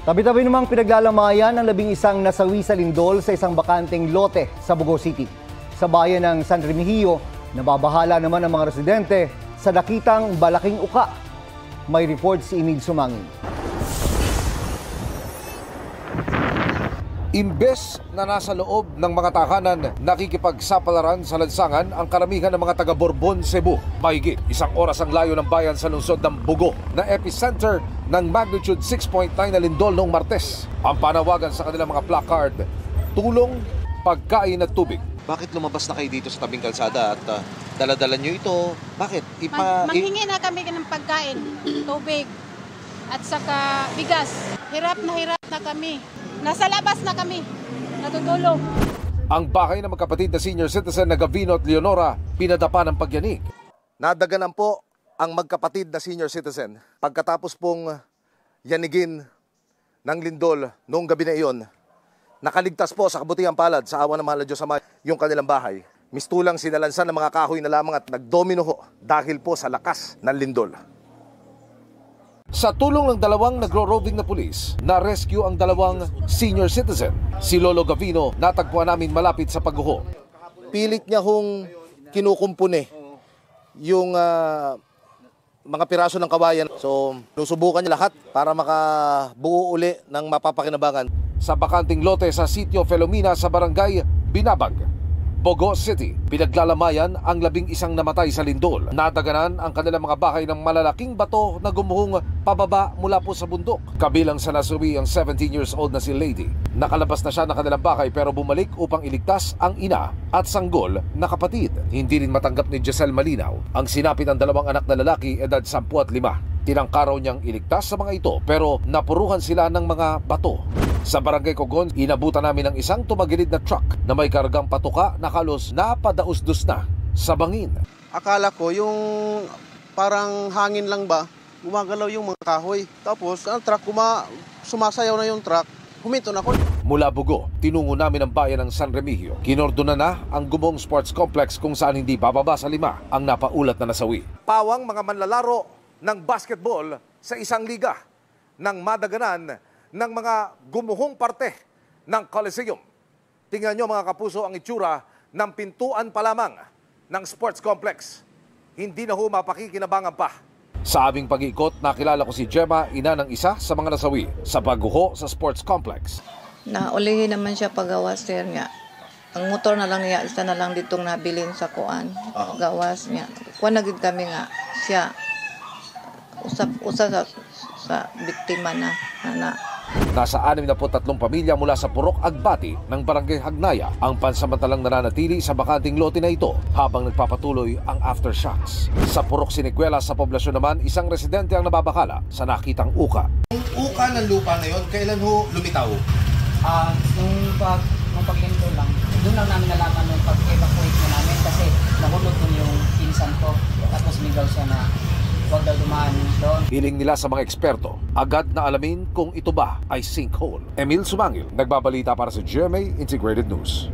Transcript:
Tabi-tabi namang pinaglalamayan ang 11 nasawi sa lindol sa isang bakanteng lote sa Bugo City. Sa bayan ng San Remigio, nababahala naman ang mga residente sa nakitang balaking uka. May report si Emil Sumangil. Imbes na nasa loob ng mga tahanan, nakikipagsapalaran sa lansangan ang karamihan ng mga taga Borbon, Cebu. Mahigit 1 oras ang layo ng bayan sa lungsod ng Bugo na epicenter ng magnitude 6.9 na lindol noong Martes. Ang panawagan sa kanilang mga placard, tulong, pagkain at tubig. Bakit lumabas na kayo dito sa tabing kalsada at dala-dala nyo ito? Bakit? Manghingi na kami ng pagkain, tubig at saka bigas. Hirap na kami. Nasa labas na kami, natutulog. Ang bahay ng magkapatid na senior citizen na Gavino at Leonora, pinadapa ng pagyanig. Nadaganan po ang magkapatid na senior citizen pagkatapos pong yanigin ng lindol noong gabi na iyon. Nakaligtas po sa kabutihang palad sa awa ng mahal na Diyos Ama yung kanilang bahay. Mistulang sinalansan ng mga kahoy na lamang at nagdomino ho dahil po sa lakas ng lindol. Sa tulong ng 2 nagro-roving na pulis, na-rescue ang 2 senior citizen. Si Lolo Gavino natagpuan namin malapit sa pagguho. Pilit niya hong kinukumpune yung mga piraso ng kawayan. So, nusubukan niya lahat para makabuo uli ng mapapakinabangan. Sa bakanting lote sa sitio Felomina sa barangay Binabag, Bogo City, pinaglalamayan ang 11 namatay sa lindol. Nadaganan ang kanilang mga bahay ng malalaking bato na gumuhong pababa mula po sa bundok. Kabilang sa nasawi ang 17 years old na si Lady. Nakalabas na siya ng kanilang bahay pero bumalik upang iligtas ang ina at sanggol na kapatid. Hindi rin matanggap ni Giselle Malinaw ang sinapit ng 2 anak na lalaki edad 10 at 5. Tinangkaraw niyang iligtas sa mga ito pero napuruhan sila ng mga bato. Sa barangay Cogon, inabutan namin ng isang tumagilid na truck na may kargang patuka na halos napadausdos na sa bangin. Akala ko yung parang hangin lang ba, gumagalaw yung mga kahoy. Tapos ang truck, sumasayaw na yung truck, huminto na ako. Mula Bugo, tinungo namin ang bayan ng San Remigio. Kinordona na ang Gumong Sports Complex kung saan hindi bababa sa 5 ang napaulat na nasawi. Pawang mga manlalaro ng basketball sa isang liga ng madaganan ng mga gumuhong parte ng Coliseum. Tingnan nyo mga kapuso ang itsura ng pintuan pa lamang ng sports complex. Hindi na ho mapakikinabangan pa. Sa aming pag-ikot, nakilala ko si Gemma, ina ng isa sa mga nasawi sa pagguho sa sports complex. Naulihin naman siya paggawas sir nga. Ang motor na lang niya, isa na lang ditong nabilin sa kuan. Gawas niya. Kuan na gid kami nga siya usap sa biktima na. Nasa 63 pamilya mula sa Purok Agbati ng Barangay Hagnaya ang pansamantalang nananatili sa bakanting lote na ito habang nagpapatuloy ang aftershocks. Sa Purok Siniguela sa poblasyon naman, isang residente ang nababakala sa nakitang uka. Ang uka ng lupa na yon, kailan ho lumitaw? Nung paglindol lang, doon lang namin nalaman nung pag-evacuate na namin kasi nahulog dun yung pinsan ko. Tapos ligaw siya na huwag daw dumaan doon. Hiling nila sa mga eksperto, agad na alamin kung ito ba ay sinkhole. Emil Sumangil, nagbabalita para sa GMA Integrated News.